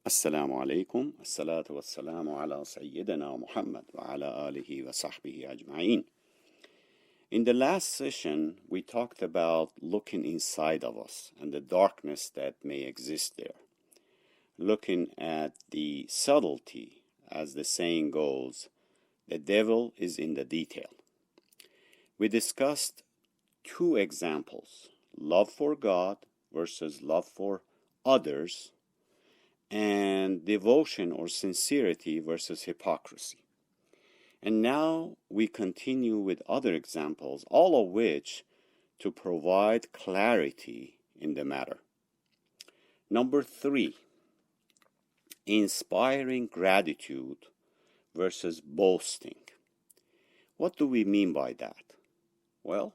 السلام عليكم الصلاة والسلام على سيدنا محمد وعلى آله وصحبه أجمعين. In the last session, we talked about looking inside of us and the darkness that may exist there. Looking at the subtlety, as the saying goes, the devil is in the detail. We discussed two examples, love for God versus love for others, and devotion or sincerity versus hypocrisy. And now we continue with other examples, all of which to provide clarity in the matter. Number 3, inspiring gratitude versus boasting. What do we mean by that? Well,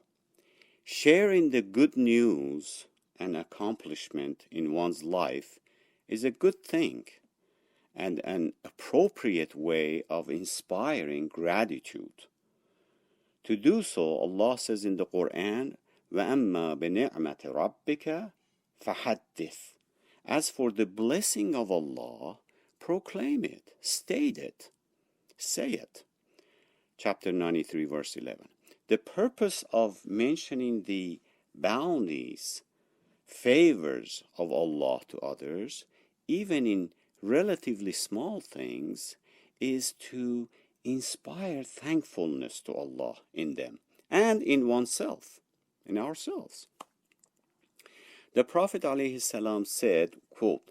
sharing the good news and accomplishment in one's life is a good thing and an appropriate way of inspiring gratitude. To do so, Allah says in the Quran, وَأَمَّا بِنِعْمَةِ رَبِّكَ فَحَدِّثْ. As for the blessing of Allah, proclaim it, state it, say it. Chapter 93, verse 11. The purpose of mentioning the bounties, favors of Allah to others, even in relatively small things, is to inspire thankfulness to Allah in them and in oneself, in ourselves. The Prophet ﷺ said, quote,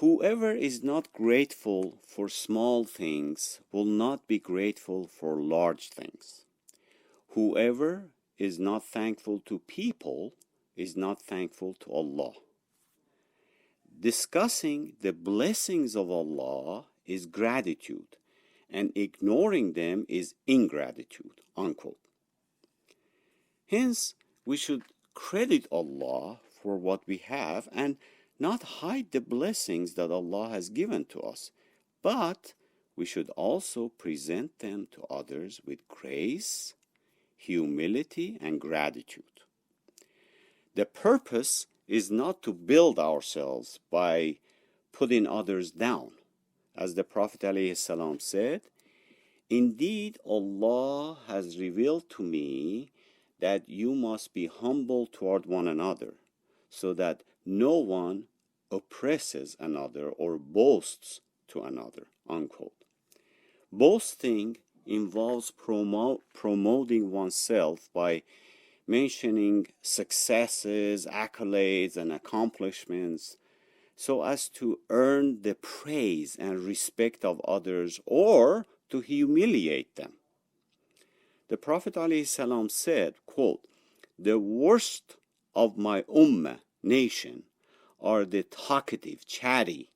"Whoever is not grateful for small things will not be grateful for large things. Whoever is not thankful to people is not thankful to Allah." Discussing the blessings of Allah is gratitude, and ignoring them is ingratitude, unquote. Hence, we should credit Allah for what we have and not hide the blessings that Allah has given to us, but we should also present them to others with grace, humility, and gratitude. The purpose is not to build ourselves by putting others down. As the Prophet ﷺ said, "Indeed, Allah has revealed to me that you must be humble toward one another, so that no one oppresses another or boasts to another," unquote. Boasting involves promoting oneself by mentioning successes, accolades, and accomplishments so as to earn the praise and respect of others or to humiliate them. The Prophet ﷺ said, quote, "The worst of my ummah, nation, are the talkative, chatty,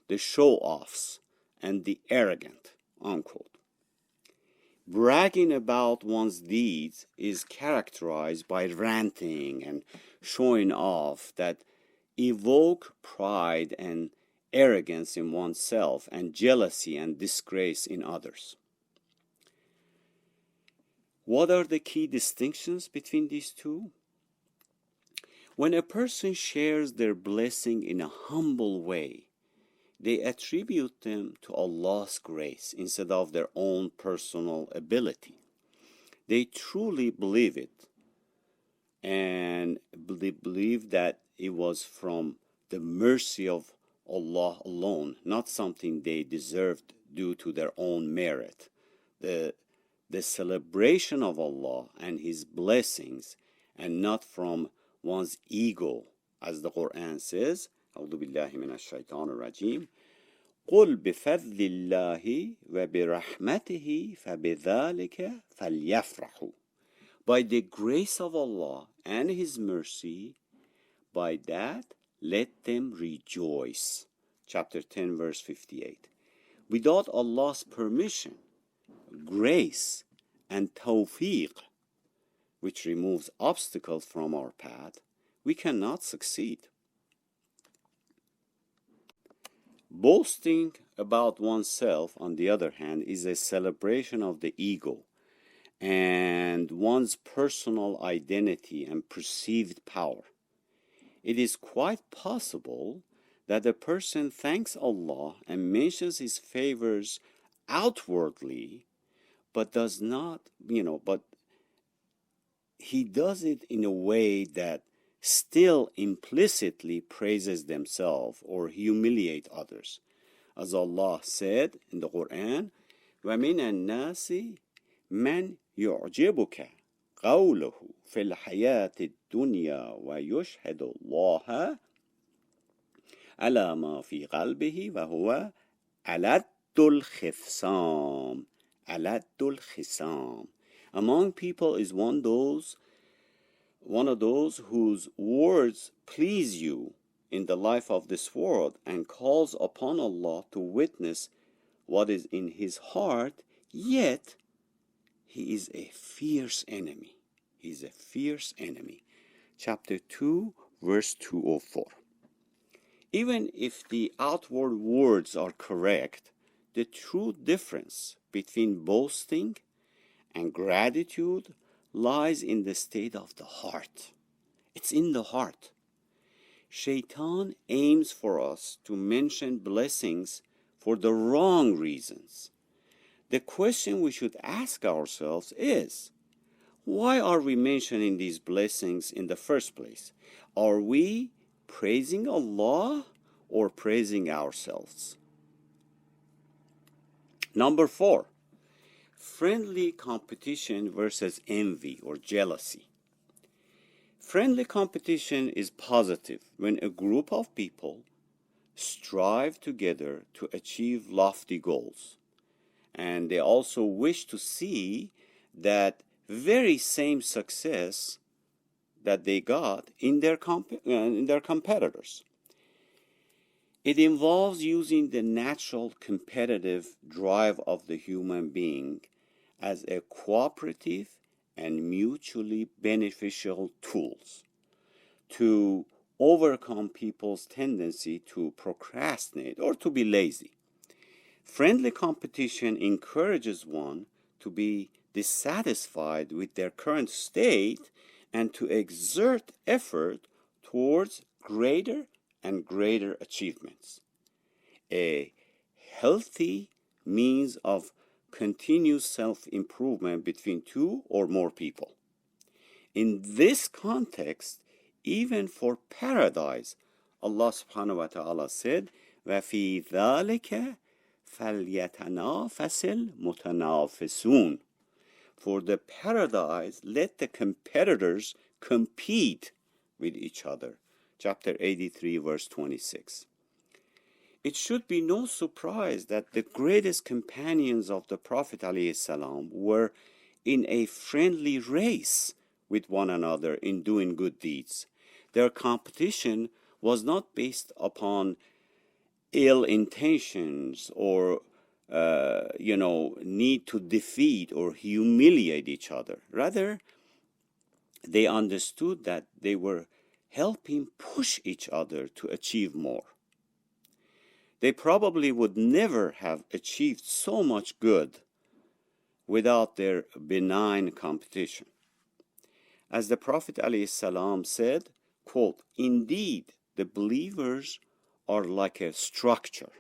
the show-offs, and the arrogant," unquote. Bragging about one's deeds is characterized by ranting and showing off that evoke pride and arrogance in oneself and jealousy and disgrace in others. What are the key distinctions between these two? When a person shares their blessing in a humble way, they attribute them to Allah's grace instead of their own personal ability. They truly believe it, and they believe that it was from the mercy of Allah alone, not something they deserved due to their own merit. The celebration of Allah and His blessings, and not from one's ego, as the Quran says, أعوذ بالله من الشيطان الرجيم قل بفضل الله وبرحمته فبذلك فليفرحوا. By the grace of Allah and His mercy, by that let them rejoice. Chapter 10, verse 58. Without Allah's permission, grace, and tawfiq, which removes obstacles from our path, we cannot succeed. Boasting about oneself, on the other hand, is a celebration of the ego and one's personal identity and perceived power. It is quite possible that a person thanks Allah and mentions His favors outwardly, but does not, but he does it in a way that still implicitly praises themselves or humiliate others. As Allah said in the Quran, وَمِنَ النَّاسِ مَنْ يُعْجِبُكَ قَوْلُهُ فِي الْحَيَاةِ الدُّنْيَا وَيُشْهِدُ اللَّهَ على ما في قلبه وهو ألد الخصام. ألد الخصام. Among people is one of those whose words please you in the life of this world and calls upon Allah to witness what is in his heart, yet he is a fierce enemy. He is a fierce enemy. Chapter 2, verse 204. Even if the outward words are correct, the true difference between boasting and gratitude lies in the state of the heart. It's in the heart. Shaitan aims for us to mention blessings for the wrong reasons. The question we should ask ourselves is, why are we mentioning these blessings in the first place? Are we praising Allah or praising ourselves? Number 4, friendly competition versus envy or jealousy. Friendly competition is positive when a group of people strive together to achieve lofty goals. And they also wish to see that very same success that they got in their competitors. It involves using the natural competitive drive of the human being as a cooperative and mutually beneficial tools to overcome people's tendency to procrastinate or to be lazy. Friendly competition encourages one to be dissatisfied with their current state and to exert effort towards greater and greater achievements. A healthy means of continuous self-improvement between two or more people. In this context, even for paradise, Allah subhanahu wa ta'ala said, وَفِي ذَلِكَ فَلْيَتَنَافَسِ الْمُتَنَافِسُونَ. For the paradise, let the competitors compete with each other. Chapter 83, verse 26. It should be no surprise that the greatest companions of the Prophet ﷺ were in a friendly race with one another in doing good deeds. Their competition was not based upon ill intentions or need to defeat or humiliate each other. Rather, they understood that they were helping push each other to achieve more. They probably would never have achieved so much good without their benign competition. As the Prophet ﷺ said, quote, indeed, the believers are like a structure,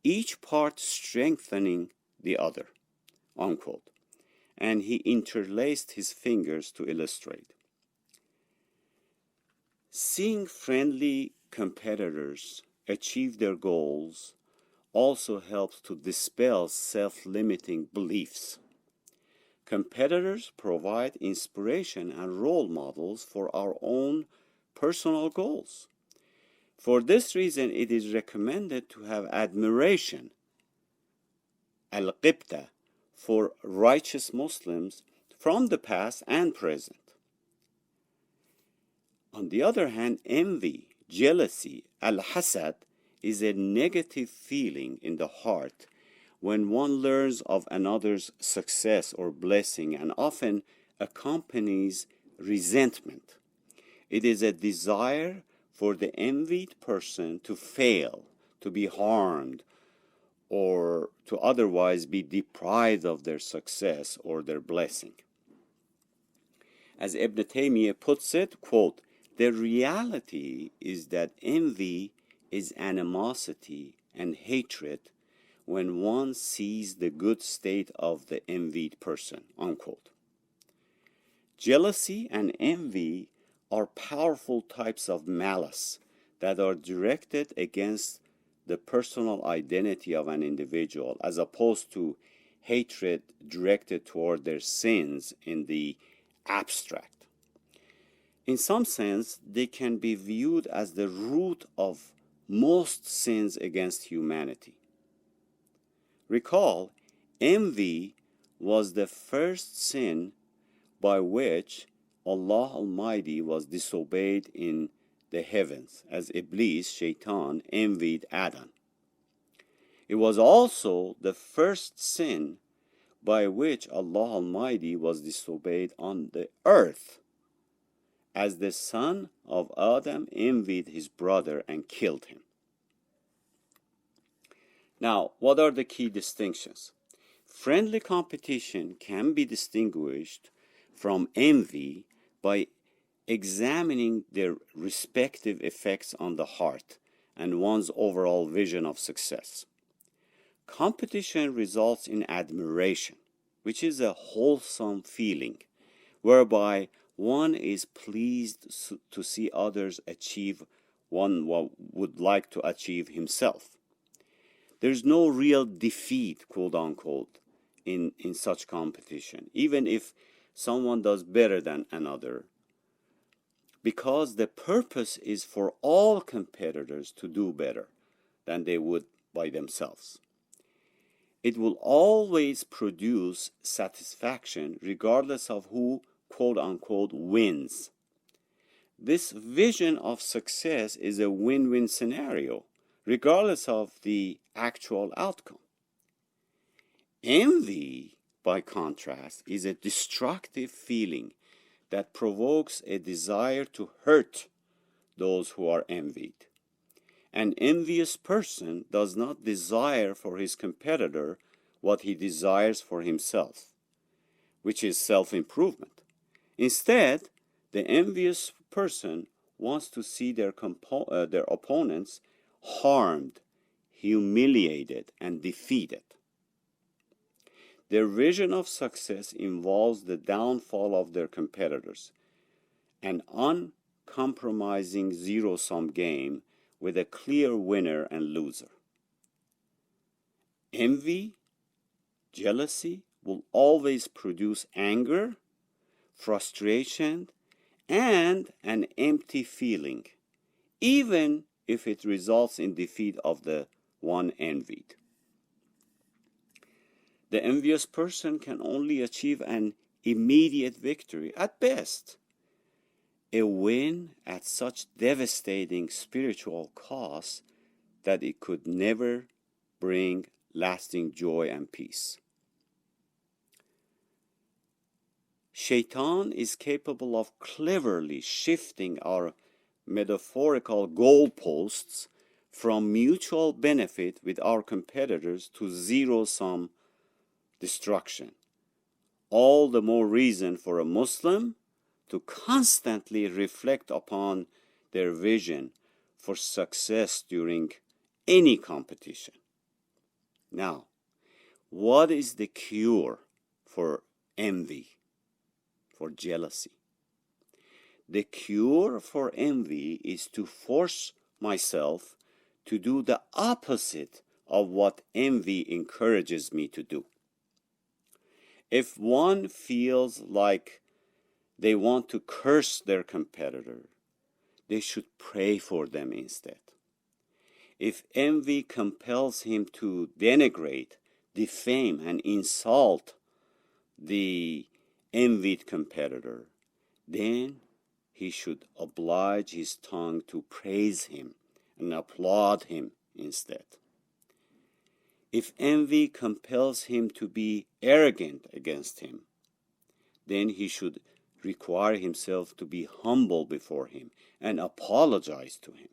each part strengthening the other, unquote. And he interlaced his fingers to illustrate. Seeing friendly competitors achieve their goals also helps to dispel self-limiting beliefs. Competitors provide inspiration and role models for our own personal goals. For this reason, it is recommended to have admiration, al-qibta, for righteous Muslims from the past and present. On the other hand, envy, jealousy, al-hasad, is a negative feeling in the heart when one learns of another's success or blessing and often accompanies resentment. It is a desire for the envied person to fail, to be harmed, or to otherwise be deprived of their success or their blessing. As Ibn Taymiyyah puts it, quote, The reality is that envy is animosity and hatred when one sees the good state of the envied person, unquote. Jealousy and envy are powerful types of malice that are directed against the personal identity of an individual, as opposed to hatred directed toward their sins in the abstract. In some sense, they can be viewed as the root of most sins against humanity. Recall, envy was the first sin by which Allah Almighty was disobeyed in the heavens, as Iblis, Shaitan, envied Adam. It was also the first sin by which Allah Almighty was disobeyed on the earth, as the son of Adam envied his brother and killed him. Now, what are the key distinctions? Friendly competition can be distinguished from envy by examining their respective effects on the heart and one's overall vision of success. Competition results in admiration, which is a wholesome feeling, whereby one is pleased to see others achieve one would like to achieve himself. There's no real defeat, quote unquote, in such competition, even if someone does better than another, because the purpose is for all competitors to do better than they would by themselves. It will always produce satisfaction regardless of who, quote unquote, wins. This vision of success is a win-win scenario, regardless of the actual outcome. Envy, by contrast, is a destructive feeling that provokes a desire to hurt those who are envied. An envious person does not desire for his competitor what he desires for himself, which is self-improvement. Instead, the envious person wants to see their opponents harmed, humiliated, and defeated. Their vision of success involves the downfall of their competitors, an uncompromising zero-sum game with a clear winner and loser. Envy, jealousy will always produce anger, frustration, and an empty feeling, even if it results in defeat of the one envied. The envious person can only achieve an immediate victory at best. A win at such devastating spiritual cost that it could never bring lasting joy and peace. Shaitan is capable of cleverly shifting our metaphorical goalposts from mutual benefit with our competitors to zero-sum destruction. All the more reason for a Muslim to constantly reflect upon their vision for success during any competition. Now, what is the cure for envy, for jealousy? The cure for envy is to force myself to do the opposite of what envy encourages me to do. If one feels like they want to curse their competitor, they should pray for them instead. If envy compels him to denigrate, defame, and insult the envied competitor, then he should oblige his tongue to praise him and applaud him instead. If envy compels him to be arrogant against him, then he should require himself to be humble before him and apologize to him.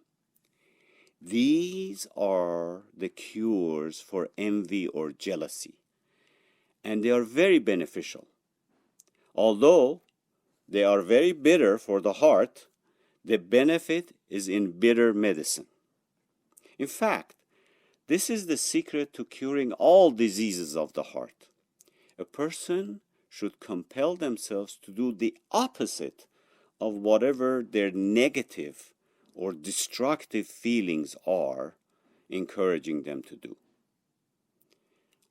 These are the cures for envy or jealousy, and they are very beneficial. Although they are very bitter for the heart, The benefit is in bitter medicine. In fact, this is the secret to curing all diseases of the heart. A person should compel themselves to do the opposite of whatever their negative or destructive feelings are encouraging them to do,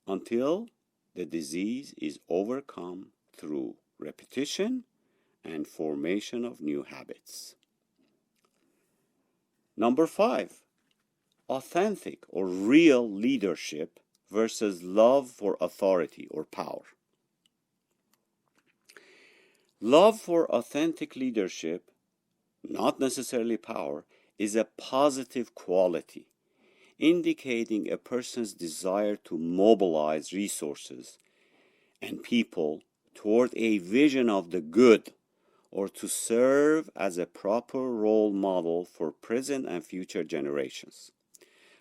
until the disease is overcome through repetition and formation of new habits. Number 5, authentic or real leadership versus love for authority or power. Love for authentic leadership, not necessarily power, is a positive quality, indicating a person's desire to mobilize resources and people toward a vision of the good, or to serve as a proper role model for present and future generations.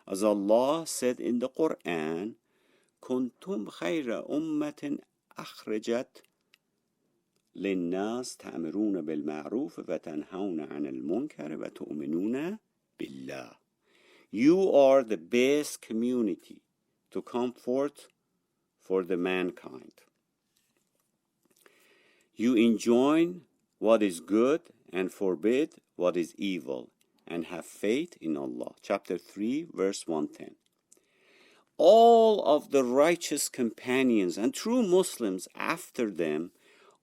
As Allah said in the Quran, كنتم خير أمة أخرجت للناس تأمرون بالمعروف وتنهون عن المنكر وتؤمنون بالله. You are the best community to come forth for the mankind. You enjoin what is good and forbid what is evil, and have faith in Allah. Chapter 3, verse 110. All of the righteous companions and true Muslims after them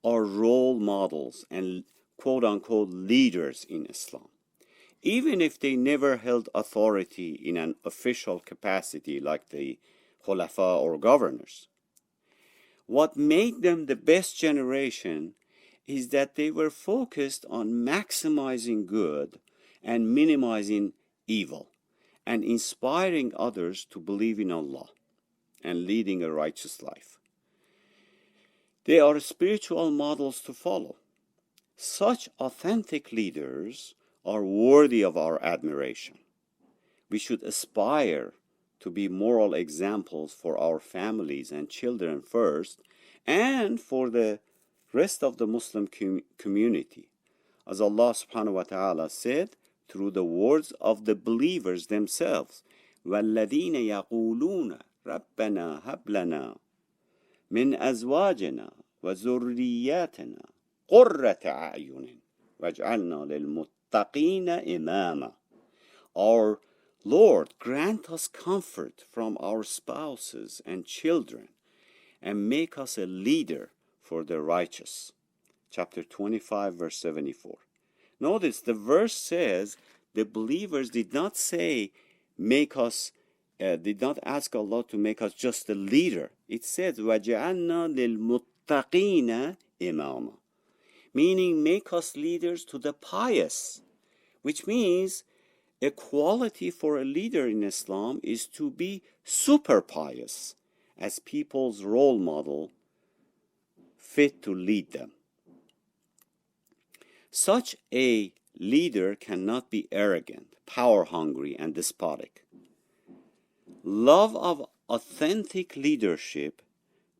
are role models and quote-unquote leaders in Islam, even if they never held authority in an official capacity like the Khulafa or governors. What made them the best generation is that they were focused on maximizing good and minimizing evil, and inspiring others to believe in Allah and leading a righteous life. They are spiritual models to follow. Such authentic leaders are worthy of our admiration. We should aspire to be moral examples for our families and children first, and for the rest of the Muslim community. As Allah subhanahu wa ta'ala said through the words of the believers themselves, وَالَّذِينَ يَقُولُونَ رَبَّنَا هَبْ لَنَا مِنْ أَزْوَاجِنَا وَذُرِّيَّاتِنَا قُرَّةَ أَعْيُنٍ وَاجْعَلْنَا لِلْمُتَّقِينَ إِمَامًا. Our Lord, grant us comfort from our spouses and children, and make us a leader for the righteous. Chapter 25, verse 74. Notice the verse says the believers did not say, did not ask Allah to make us just a leader. It says, وَجَعَلْنَا لِلْمُتَّقِينَ إِمَامًا, meaning make us leaders to the pious, which means a quality for a leader in Islam is to be super pious, as people's role model fit to lead them. Such a leader cannot be arrogant, power-hungry, and despotic. Love of authentic leadership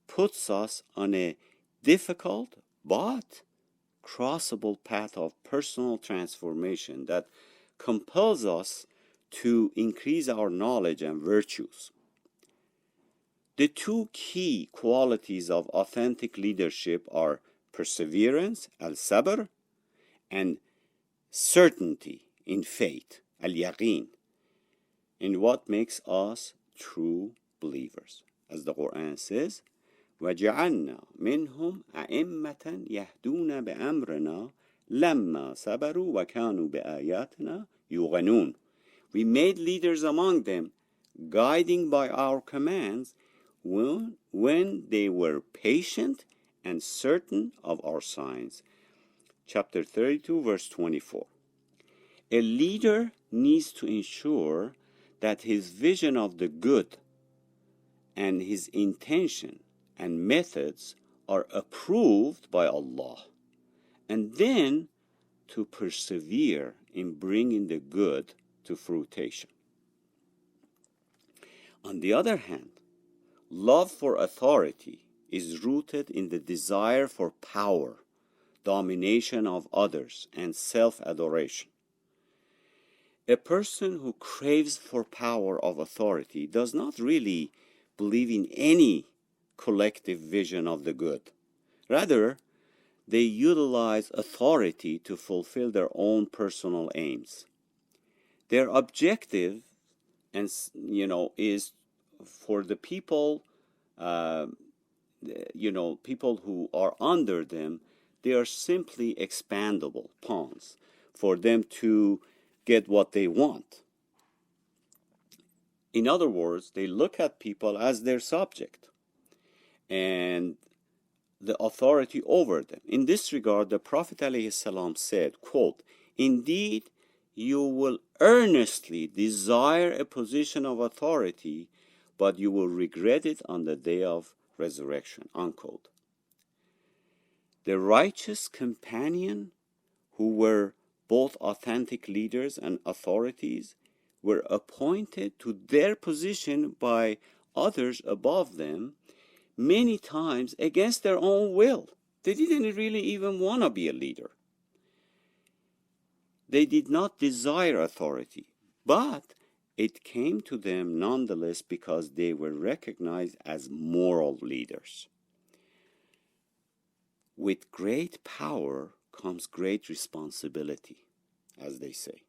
puts us on a difficult but crossable path of personal transformation that compels us to increase our knowledge and virtues. The two key qualities of authentic leadership are perseverance, al-sabr, and certainty in faith, al-yaqeen, in what makes us true believers. As the Quran says, وَجَعَلْنَا مِنْهُمْ أَئِمَّةً يَهْدُونَ بِأَمْرِنَا لَمَّا صَبَرُوا وَكَانُوا بِآيَاتِنَا يُوقِنُونَ. We made leaders among them, guiding by our commands, when they were patient and certain of our signs. Chapter 32, verse 24. A leader needs to ensure that his vision of the good and his intention and methods are approved by Allah, and then to persevere in bringing the good to fruition. On the other hand, love for authority is rooted in the desire for power, domination of others, and self-adoration. A person who craves for power of authority does not really believe in any collective vision of the good. Rather, they utilize authority to fulfill their own personal aims. Their objective, and is for the people, uh, people who are under them. They are simply expandable pawns for them to get what they want. In other words, they look at people as their subject and the authority over them. In this regard, the Prophet ﷺ said, quote, "Indeed, you will earnestly desire a position of authority, but you will regret it on the day of resurrection," unquote. The righteous companion, who were both authentic leaders and authorities, were appointed to their position by others above them, many times against their own will. They didn't really even want to be a leader. They did not desire authority, but it came to them nonetheless because they were recognized as moral leaders. With great power comes great responsibility, as they say.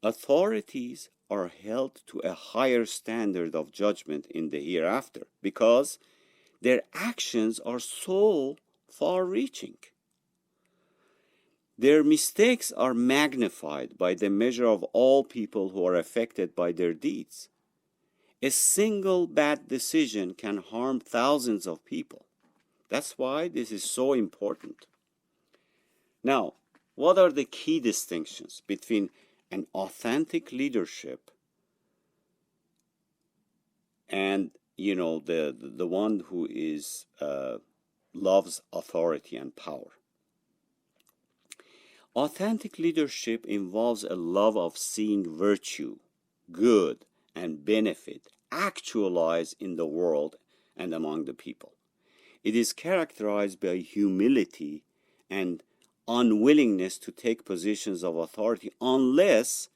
Authorities are held to a higher standard of judgment in the hereafter because their actions are so far-reaching. Their mistakes are magnified by the measure of all people who are affected by their deeds. A single bad decision can harm thousands of people. That's why this is so important. Now, what are the key distinctions between an authentic leadership and the one who is loves authority and power? Authentic leadership involves a love of seeing virtue, good, and benefit actualized in the world and among the people. It is characterized by humility and unwillingness to take positions of authority unless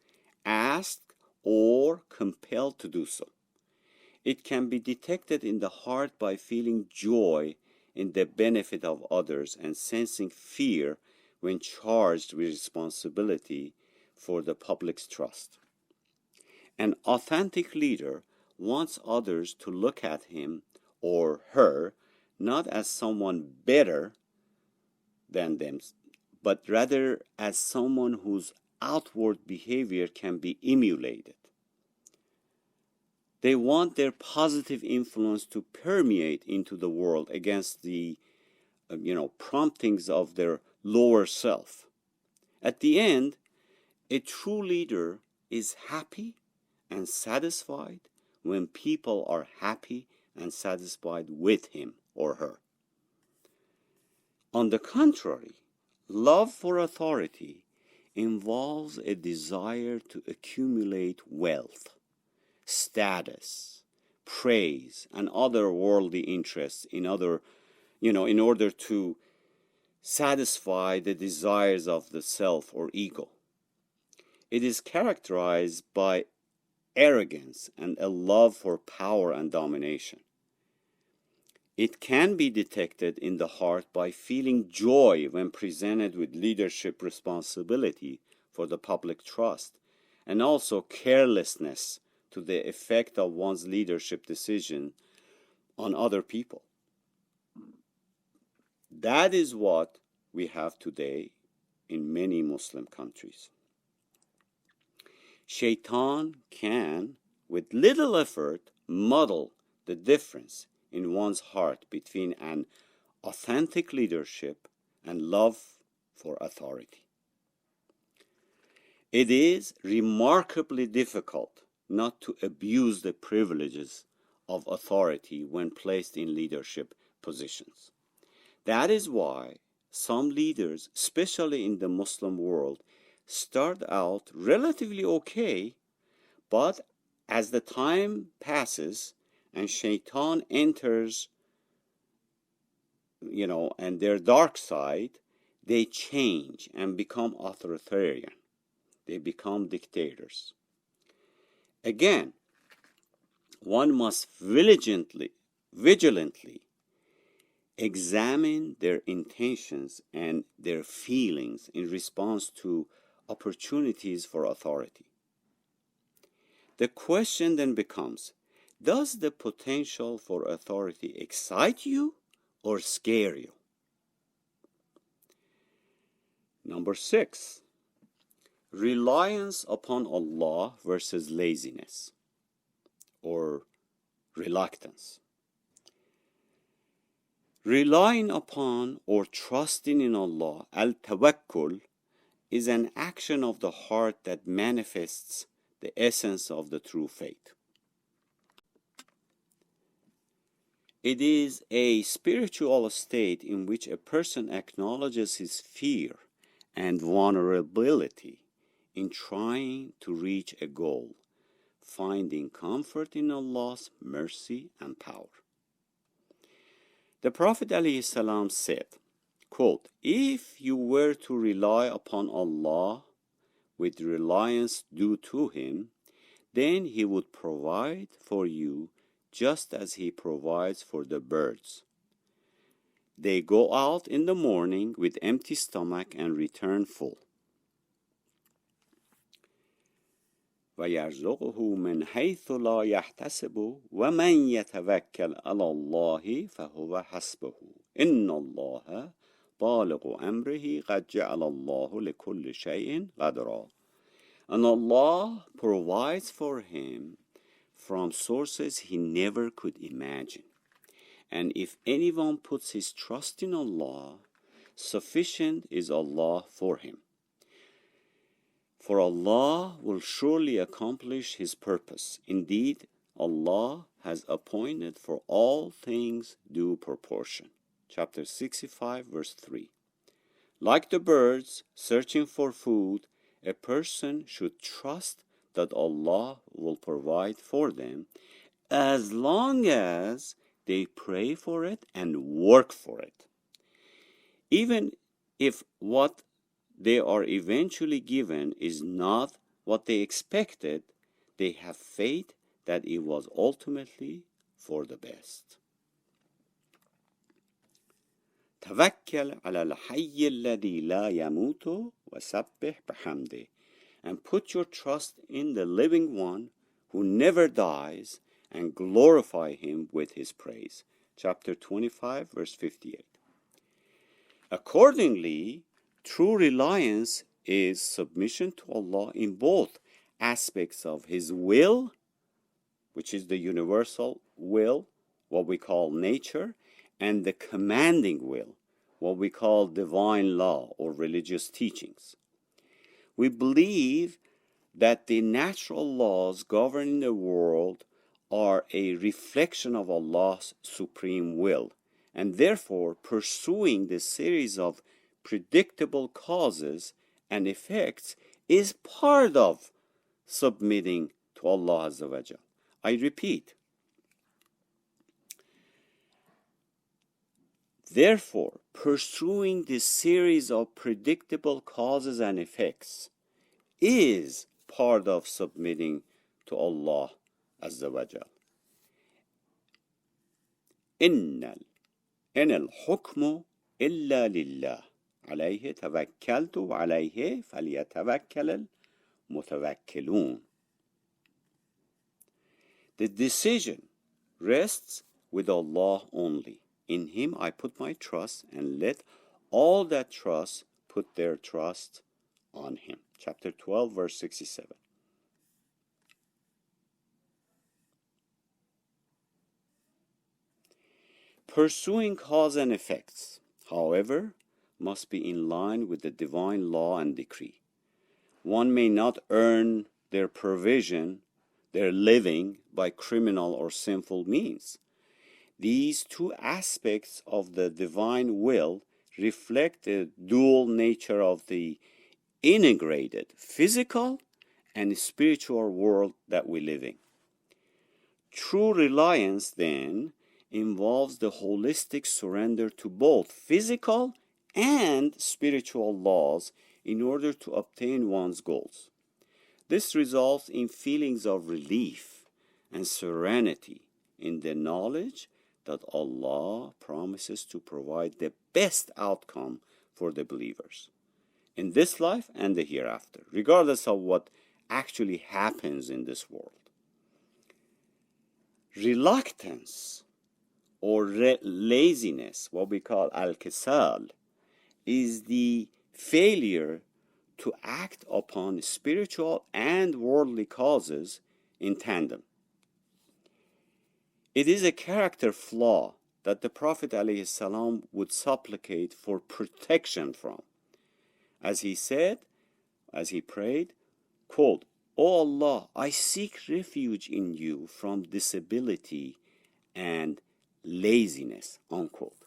asked or compelled to do so. It can be detected in the heart by feeling joy in the benefit of others and sensing fear when charged with responsibility for the public's trust. An authentic leader wants others to look at him or her not as someone better than them, but rather as someone whose outward behavior can be emulated. They want their positive influence to permeate into the world against the promptings of their lower self. At the end, a true leader is happy and satisfied when people are happy and satisfied with him or her. On the contrary, love for authority involves a desire to accumulate wealth, status, praise, and other worldly interests in order to satisfy the desires of the self or ego. It is characterized by arrogance and a love for power and domination. It can be detected in the heart by feeling joy when presented with leadership responsibility for the public trust, and also carelessness to the effect of one's leadership decision on other people. That is what we have today in many Muslim countries. Shaitan can, with little effort, muddle the difference in one's heart between an authentic leadership and love for authority. It is remarkably difficult not to abuse the privileges of authority when placed in leadership positions. That is why some leaders, especially in the Muslim world, start out relatively okay, but as the time passes and Shaitan enters, and their dark side, they change and become authoritarian. They become dictators. Again, one must vigilantly examine their intentions and their feelings in response to opportunities for authority. The question then becomes, does the potential for authority excite you or scare you? Number 6, reliance upon Allah versus laziness or reluctance. Relying upon or trusting in Allah, al-tawakkul, is an action of the heart that manifests the essence of the true faith. It is a spiritual state in which a person acknowledges his fear and vulnerability in trying to reach a goal, finding comfort in Allah's mercy and power. The Prophet ﷺ said, quote, "If you were to rely upon Allah with reliance due to Him, then He would provide for you just as He provides for the birds. They go out in the morning with empty stomach and return full. وَيَرْزُقُهُ مِنْ حَيْثُ لَا يَحْتَسِبُ وَمَنْ يَتَوَكَّلْ عَلَى اللَّهِ فَهُوَ حَسْبُهُ إِنَّ اللَّهَ بَالِغُ أَمْرِهِ قَدْ جَعَلَ اللَّهُ لِكُلِّ شَيْءٍ قَدْرًا." And Allah provides for him from sources he never could imagine. And if anyone puts his trust in Allah, sufficient is Allah for him. For Allah will surely accomplish His purpose. Indeed, Allah has appointed for all things due proportion. Chapter 65, verse 3. Like the birds searching for food, a person should trust that Allah will provide for them as long as they pray for it and work for it. Even if what they are eventually given is not what they expected, they have faith that it was ultimately for the best. توكل على الحي الذي لا يموت وسبح بحمده. And put your trust in the living one who never dies and glorify him with his praise. Chapter 25, verse 58. Accordingly, true reliance is submission to Allah in both aspects of His will, which is the universal will, what we call nature, and the commanding will, what we call divine law or religious teachings. We believe that the natural laws governing the world are a reflection of Allah's supreme will, and therefore pursuing the series of predictable causes and effects is part of submitting to Allah Azza wa Jal. I repeat, therefore, pursuing this series of predictable causes and effects is part of submitting to Allah Azza wa Jal. إن الحكم إلا لله عليه توكلت وعليه فليتوكل المتوكلون. The decision rests with Allah only. In Him I put my trust, and let all that trust put their trust on Him. Chapter 12, verse 67. Pursuing cause and effects, however, must be in line with the divine law and decree. One may not earn their provision, their living, by criminal or sinful means. These two aspects of the divine will reflect the dual nature of the integrated physical and spiritual world that we live in. True reliance, then, involves the holistic surrender to both physical and spiritual laws in order to obtain one's goals. This results in feelings of relief and serenity in the knowledge that Allah promises to provide the best outcome for the believers in this life and the hereafter, regardless of what actually happens in this world. Reluctance or laziness, what we call al-kisal, is the failure to act upon spiritual and worldly causes in tandem. It is a character flaw that the Prophet ﷺ would supplicate for protection from. As he said, as he prayed, quote, "O Allah, I seek refuge in you from disability and laziness," unquote.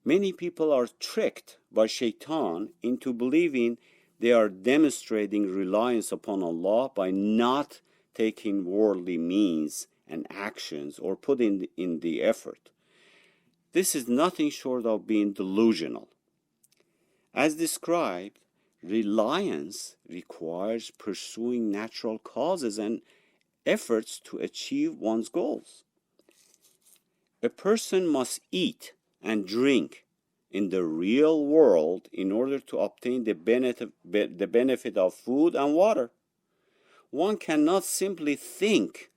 Many people are tricked by shaitan into believing they are demonstrating reliance upon Allah by not taking worldly means and actions or putting in the effort. This is nothing short of being delusional. As described, reliance requires pursuing natural causes and efforts to achieve one's goals. A person must eat and drink in the real world in order to obtain the benefit of food and water. One cannot simply think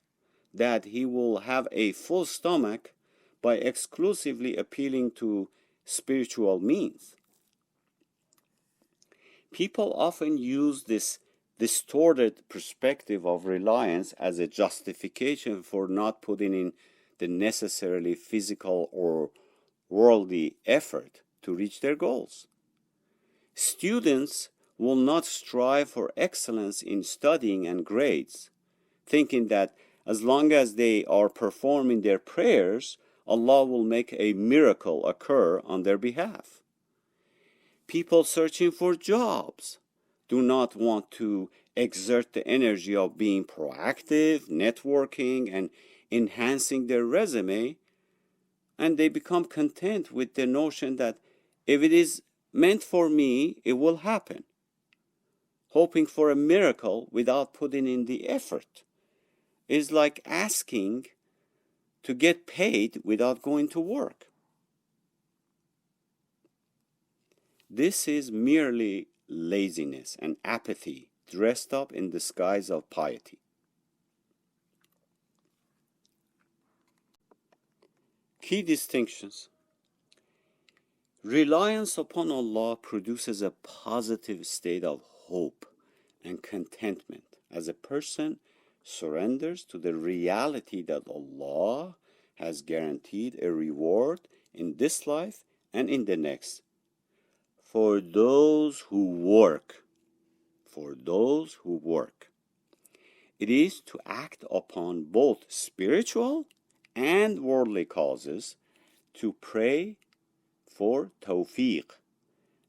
that he will have a full stomach by exclusively appealing to spiritual means. People often use this distorted perspective of reliance as a justification for not putting in the necessarily physical or worldly effort to reach their goals. Students will not strive for excellence in studying and grades, thinking that as long as they are performing their prayers, Allah will make a miracle occur on their behalf. People searching for jobs do not want to exert the energy of being proactive, networking, and enhancing their resume, and they become content with the notion that if it is meant for me, it will happen, hoping for a miracle without putting in the effort. Is like asking to get paid without going to work. This is merely laziness and apathy dressed up in the disguise of piety. Key distinctions. Reliance upon Allah produces a positive state of hope and contentment as a person surrenders to the reality that Allah has guaranteed a reward in this life and in the next for those who work. It is to act upon both spiritual and worldly causes, to pray for tawfiq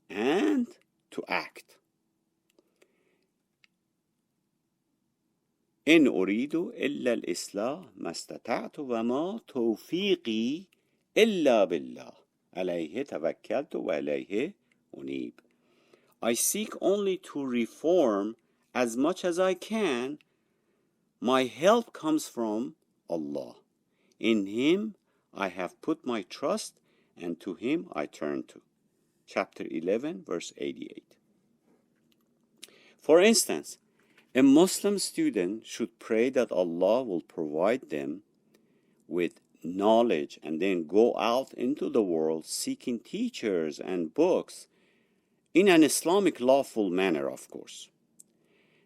and to act. إن أريد إلا الإصلاح ما استطعت وما توفيقي إلا بالله عليه توكلت وإليه أنيب. I seek only to reform as much as I can. My help comes from Allah. In Him I have put my trust, and to Him I turn to. Chapter 11, verse 88. For instance, a Muslim student should pray that Allah will provide them with knowledge and then go out into the world seeking teachers and books in an Islamic lawful manner, of course.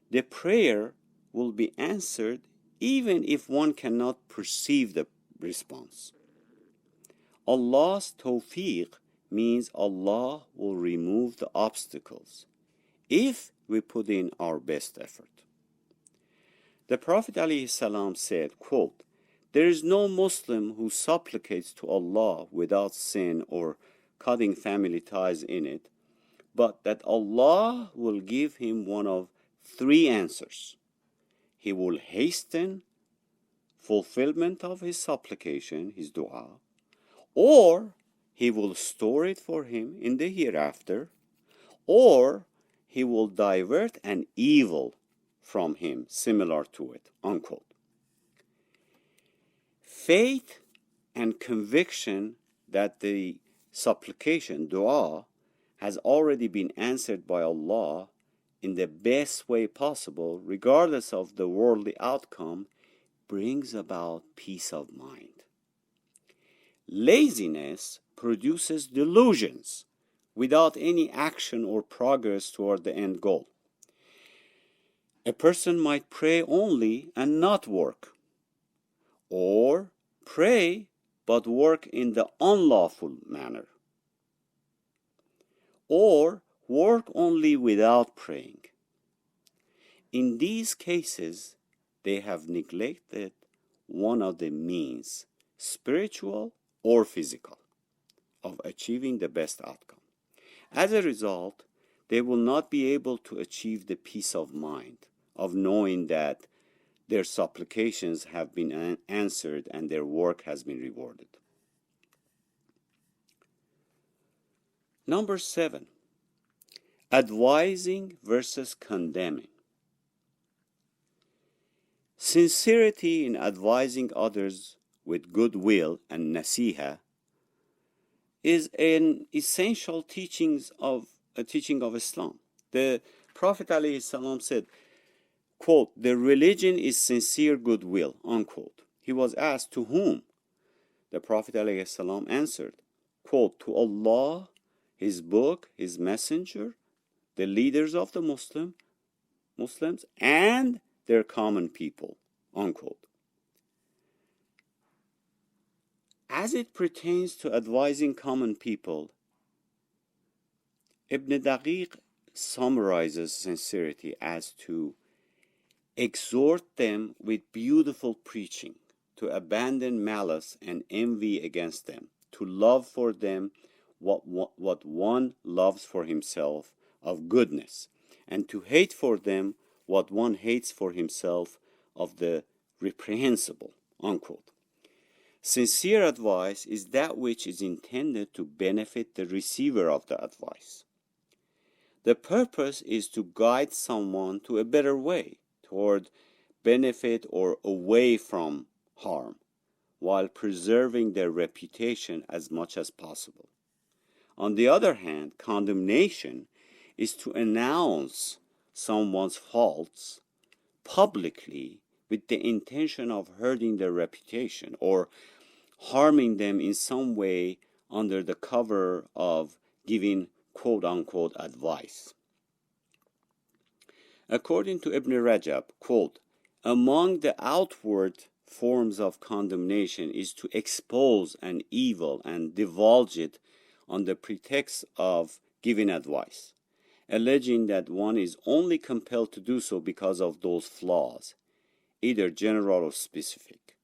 The prayer will be answered even if one cannot perceive the response. Allah's tawfiq means Allah will remove the obstacles if we put in our best effort. The Prophet ﷺ said, quote, "There is no Muslim who supplicates to Allah without sin or cutting family ties in it, but that Allah will give him one of three answers. He will hasten fulfillment of his supplication, his dua, or He will store it for him in the hereafter, or He will divert an evil from him similar to it, unquote. Faith and conviction that the supplication, dua, has already been answered by Allah in the best way possible, regardless of the worldly outcome, brings about peace of mind. Laziness produces delusions without any action or progress toward the end goal. A person might pray only and not work, or pray but work in the unlawful manner, or work only without praying. In these cases, they have neglected one of the means, spiritual or physical, of achieving the best outcome. As a result, they will not be able to achieve the peace of mind of knowing that their supplications have been answered and their work has been rewarded. Number 7, advising versus condemning. Sincerity in advising others with goodwill and nasiha is an essential teaching of Islam. The Prophet ﷺ said, quote, "The religion is sincere goodwill," unquote. He was asked, to whom? The Prophet ﷺ answered, quote, "To Allah, His book, His messenger, the leaders of the Muslims, and their common people," unquote. As it pertains to advising common people, Ibn Daqiq summarizes sincerity as to exhort them with beautiful preaching, to abandon malice and envy against them, to love for them what one loves for himself of goodness, and to hate for them what one hates for himself of the reprehensible, unquote. Sincere advice is that which is intended to benefit the receiver of the advice. The purpose is to guide someone to a better way, toward benefit or away from harm, while preserving their reputation as much as possible. On the other hand, condemnation is to announce someone's faults publicly with the intention of hurting their reputation or harming them in some way under the cover of giving quote-unquote advice. According to Ibn Rajab, quote, "Among the outward forms of condemnation is to expose an evil and divulge it on the pretext of giving advice, alleging that one is only compelled to do so because of those flaws, either general or specific.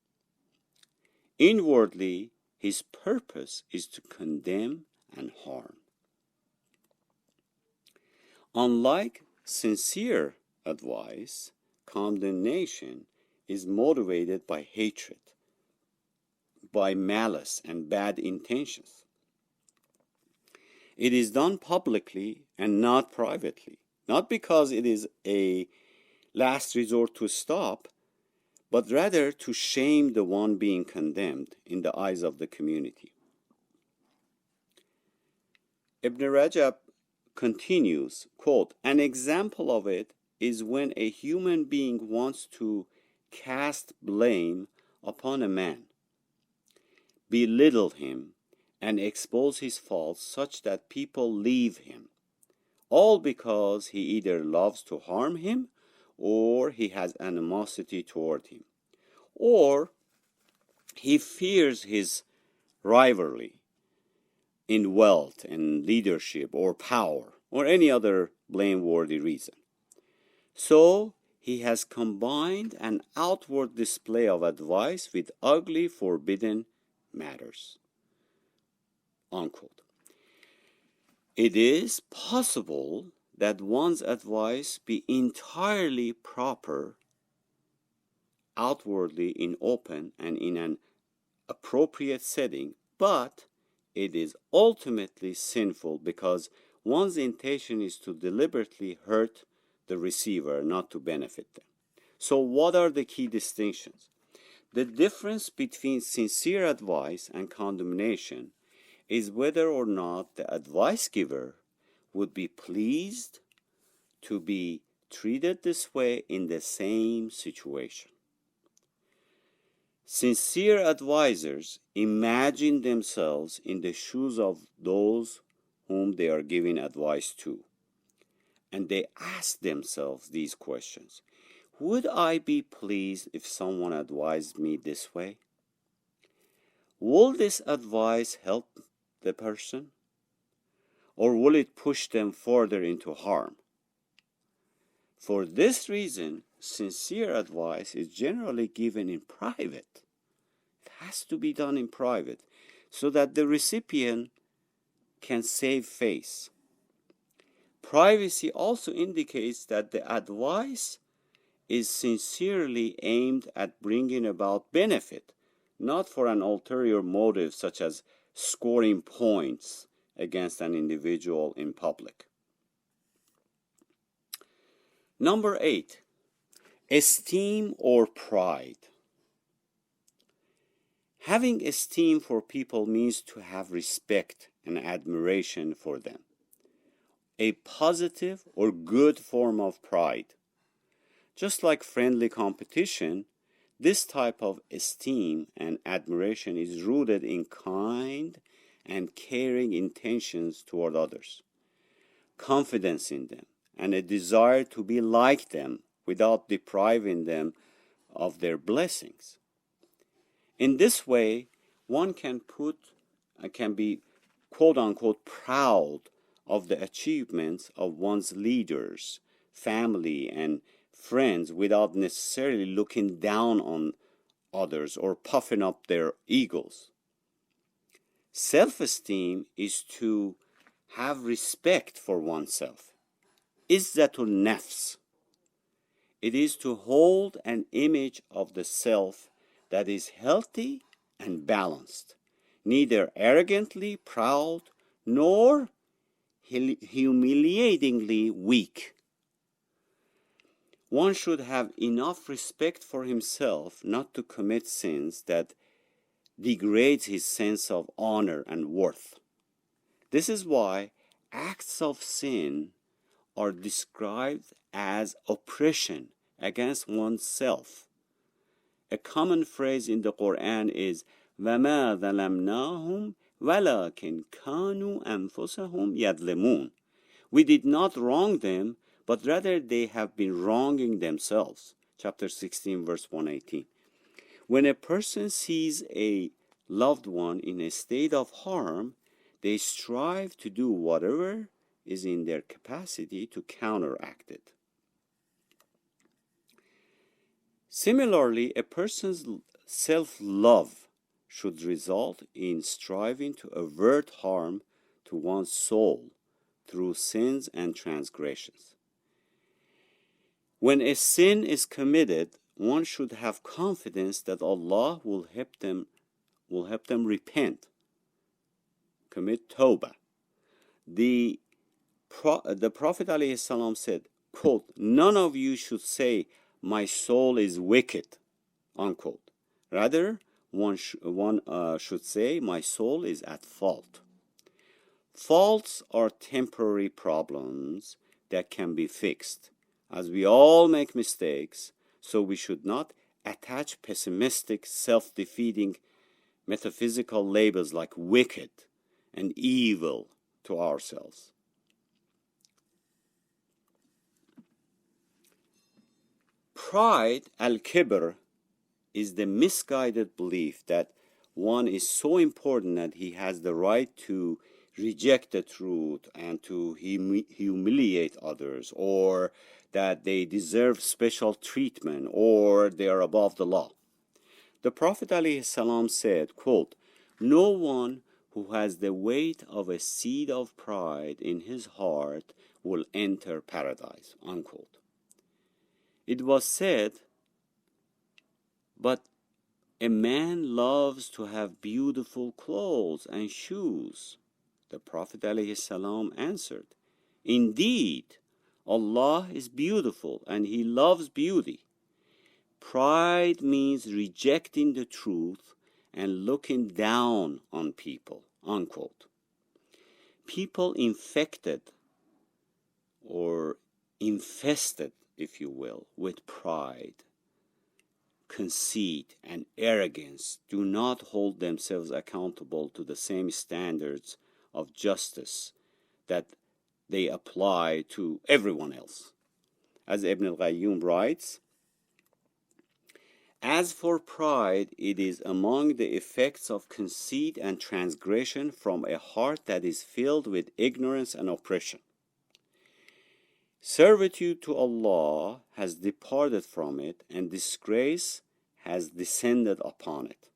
Inwardly, his purpose is to condemn and harm." Unlike sincere advice, condemnation is motivated by hatred, by malice and bad intentions. It is done publicly and not privately, not because it is a last resort to stop, but rather to shame the one being condemned in the eyes of the community. Ibn Rajab continues, quote, "An example of it is when a human being wants to cast blame upon a man, belittle him, and expose his faults such that people leave him, all because he either loves to harm him or he has animosity toward him, or he fears his rivalry in wealth and leadership or power or any other blameworthy reason. So he has combined an outward display of advice with ugly, forbidden matters," unquote. It is possible that one's advice be entirely proper outwardly in open and in an appropriate setting, but it is ultimately sinful because one's intention is to deliberately hurt the receiver, not to benefit them. So what are the key distinctions? The difference between sincere advice and condemnation is whether or not the advice giver would be pleased to be treated this way in the same situation. Sincere advisors imagine themselves in the shoes of those whom they are giving advice to, and they ask themselves these questions. Would I be pleased if someone advised me this way? Will this advice help the person? Or will it push them further into harm? For this reason, sincere advice is generally given in private. It has to be done in private so that the recipient can save face. Privacy also indicates that the advice is sincerely aimed at bringing about benefit, not for an ulterior motive such as scoring points against an individual in public. Number 8, esteem or pride. Having esteem for people means to have respect and admiration for them, a positive or good form of pride. Just like friendly competition, this type of esteem and admiration is rooted in kind and caring intentions toward others, confidence in them, and a desire to be like them without depriving them of their blessings. In this way, one can be quote-unquote proud of the achievements of one's leaders, family, and friends without necessarily looking down on others or puffing up their egos. Self-esteem is to have respect for oneself. Izzatul nafs. It is to hold an image of the self that is healthy and balanced, neither arrogantly proud nor humiliatingly weak. One should have enough respect for himself not to commit sins that degrades his sense of honor and worth. This is why acts of sin are described as oppression against oneself. A common phrase in the Quran is وَمَا ظَلَمْنَاهُمْ وَلَكِنْ كَانُوا أَنفُسَهُمْ يَظْلِمُونَ. We did not wrong them, but rather they have been wronging themselves. Chapter 16, verse 118. When a person sees a loved one in a state of harm, they strive to do whatever is in their capacity to counteract it. Similarly, a person's self-love should result in striving to avert harm to one's soul through sins and transgressions. When a sin is committed, one should have confidence that Allah will help them repent, commit tawbah. The Prophet ﷺ said, quote, "None of you should say, 'My soul is wicked,' unquote. Rather, one should say, 'My soul is at fault.' Faults are temporary problems that can be fixed, as we all make mistakes, so we should not attach pessimistic, self-defeating metaphysical labels like wicked and evil to ourselves. Pride, al-kibr, is the misguided belief that one is so important that he has the right to reject the truth and to humiliate others, or that they deserve special treatment, or they are above the law. The Prophet ﷺ said, quote, "No one who has the weight of a seed of pride in his heart will enter paradise," unquote. It was said, "But a man loves to have beautiful clothes and shoes." The Prophet ﷺ answered, "Indeed, Allah is beautiful and He loves beauty. Pride means rejecting the truth and looking down on people, unquote. People infected or infested, if you will, with pride, conceit, and arrogance do not hold themselves accountable to the same standards of justice that they apply to everyone else. As Ibn al-Qayyum writes, as for pride, it is among the effects of conceit and transgression from a heart that is filled with ignorance and oppression. Servitude to Allah has departed from it, and disgrace has descended upon it.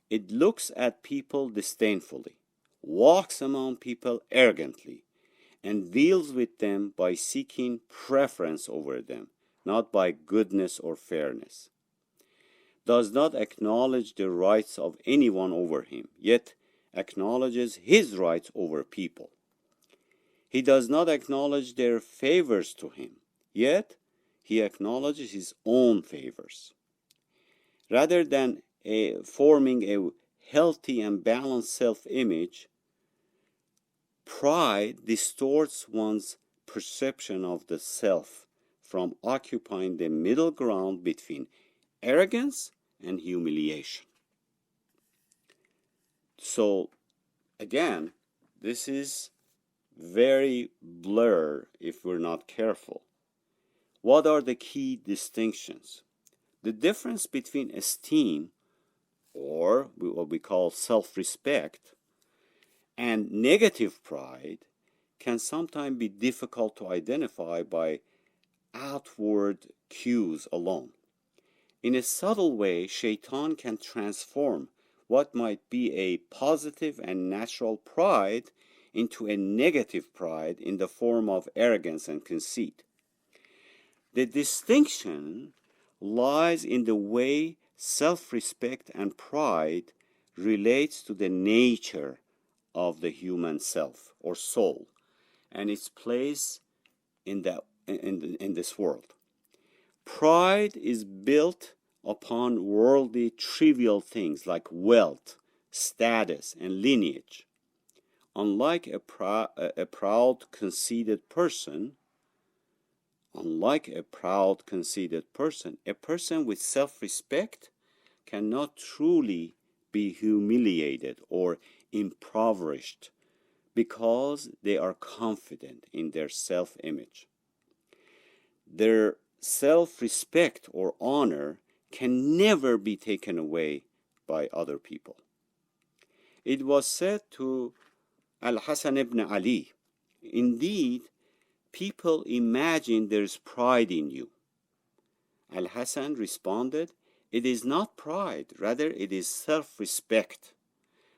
It looks at people disdainfully, walks among people arrogantly, and deals with them by seeking preference over them, not by goodness or fairness. Does not acknowledge the rights of anyone over him, yet acknowledges his rights over people. He does not acknowledge their favors to him, yet he acknowledges his own favors. Rather than forming a healthy and balanced self-image, pride distorts one's perception of the self from occupying the middle ground between arrogance and humiliation. So, again, this is very blurred if we're not careful. What are the key distinctions? The difference between esteem, or what we call self-respect, and negative pride can sometimes be difficult to identify by outward cues alone. In a subtle way, Shaitan can transform what might be a positive and natural pride into a negative pride in the form of arrogance and conceit. The distinction lies in the way self-respect and pride relates to the nature of the human self or soul and its place in this world. Pride is built upon worldly trivial things like wealth, status, and lineage. Unlike a proud, conceited person, a person with self-respect cannot truly be humiliated or impoverished because they are confident in their self-image. Their self-respect or honor can never be taken away by other people. It was said to Al-Hasan ibn Ali, indeed, people imagine there's pride in you. Al-Hasan responded, it is not pride, rather it is self-respect.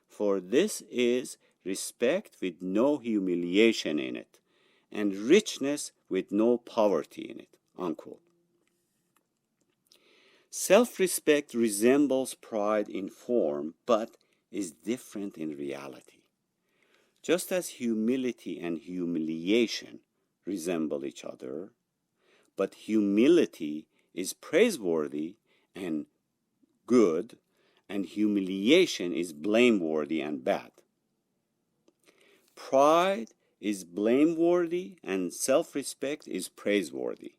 For this is respect with no humiliation in it, and richness with no poverty in it, unquote. Self-respect resembles pride in form, but is different in reality. Just as humility and humiliation resemble each other, but humility is praiseworthy and good, and humiliation is blameworthy and bad. Pride is blameworthy and self-respect is praiseworthy.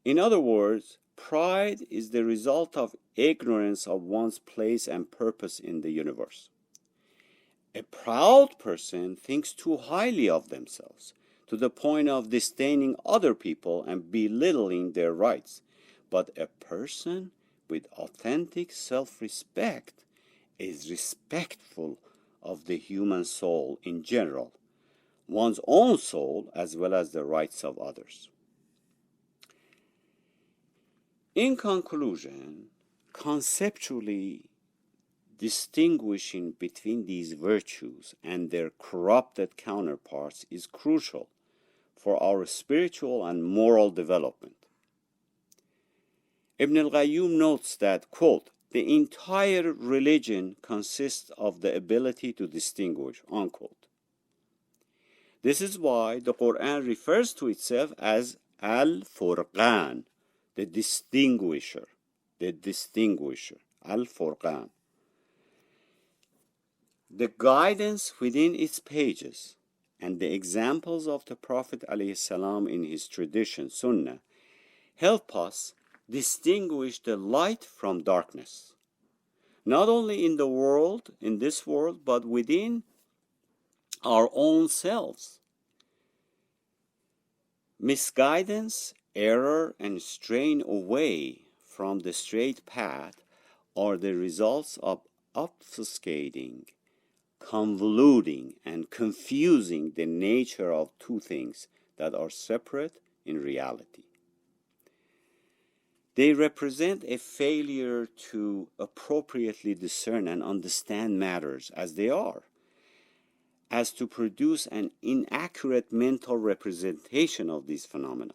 In other words, pride is the result of ignorance of one's place and purpose in the universe. A proud person thinks too highly of themselves, to the point of disdaining other people and belittling their rights. But a person with authentic self-respect is respectful of the human soul in general, one's own soul as well as the rights of others. In conclusion, conceptually distinguishing between these virtues and their corrupted counterparts is crucial for our spiritual and moral development. Ibn al-Qayyum notes that, quote, the entire religion consists of the ability to distinguish, unquote. This is why the Quran refers to itself as Al-Furqan, the distinguisher, Al-Furqan. The guidance within its pages and the examples of the Prophet ﷺ in his tradition, Sunnah, help us distinguish the light from darkness, not only in the world, in this world, but within our own selves. Misguidance, error, and straying away from the straight path are the results of obfuscating, convoluting, and confusing the nature of two things that are separate in reality. They represent a failure to appropriately discern and understand matters as they are, as to produce an inaccurate mental representation of these phenomena.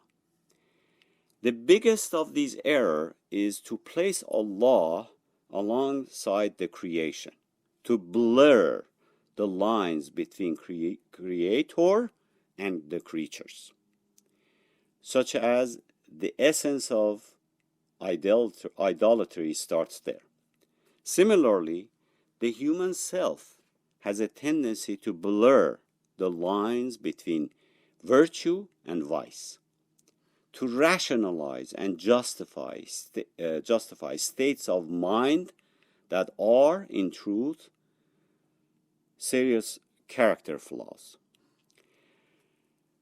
The biggest of these errors is to place Allah alongside the creation, to blur the lines between creator and the creatures, such as the essence of idolatry starts there. Similarly, the human self has a tendency to blur the lines between virtue and vice, to rationalize and justify states of mind that are, in truth, serious character flaws.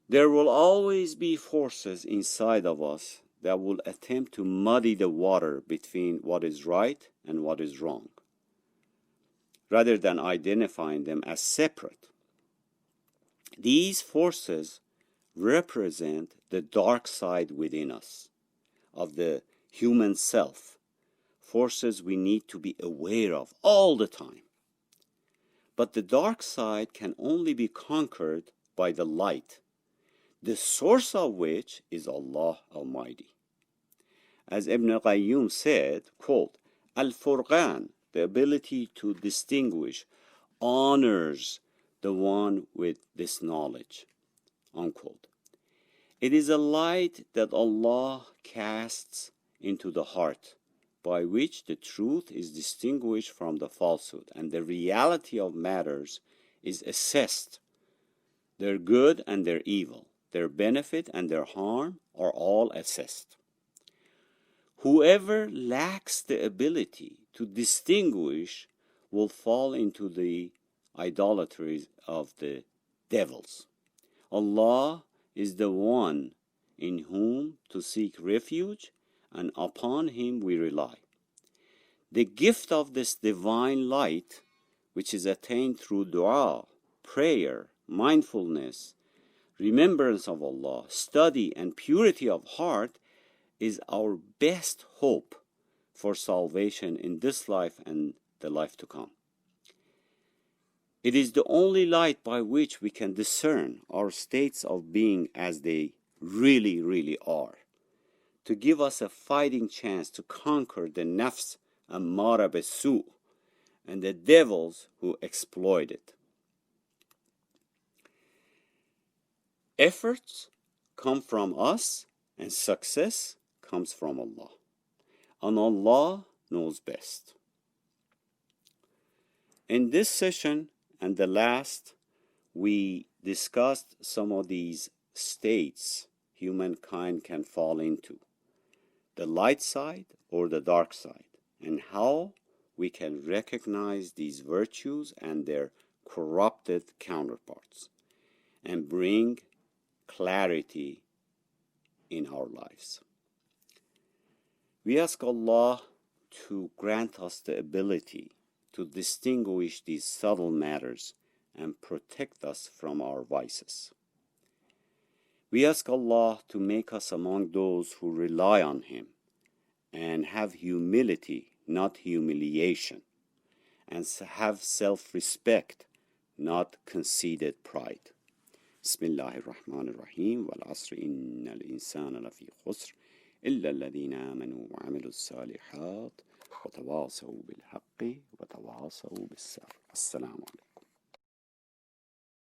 There will always be forces inside of us that will attempt to muddy the water between what is right and what is wrong, rather than identifying them as separate. These forces represent the dark side within us, of the human self, forces we need to be aware of all the time. But the dark side can only be conquered by the light, the source of which is Allah Almighty. As Ibn Qayyim said, quote, Al-Furqan, the ability to distinguish, honors the one with this knowledge, unquote. It is a light that Allah casts into the heart, by which the truth is distinguished from the falsehood, and the reality of matters is assessed. Their good and their evil, their benefit and their harm are all assessed. Whoever lacks the ability to distinguish will fall into the idolatries of the devils. Allah is the one in whom to seek refuge, and upon him we rely. The gift of this divine light, which is attained through dua, prayer, mindfulness, remembrance of Allah, study, and purity of heart, is our best hope for salvation in this life and the life to come. It is the only light by which we can discern our states of being as they really, really are, to give us a fighting chance to conquer the nafs ammara bisu and the devils who exploit it. Efforts come from us and success comes from Allah. And Allah knows best. In this session and the last, we discussed some of these states humankind can fall into, the light side or the dark side, and how we can recognize these virtues and their corrupted counterparts and bring clarity in our lives. We ask Allah to grant us the ability to distinguish these subtle matters and protect us from our vices. We ask Allah to make us among those who rely on Him and have humility, not humiliation, and have self-respect, not conceited pride. Bismillahirrahmanirrahim. Wal asri innal insana lafi khusr illa alladhina amanu wa amilus salihat wa tawasaw bil haqqi wa tawasaw bis sabr. Assalamu alaikum.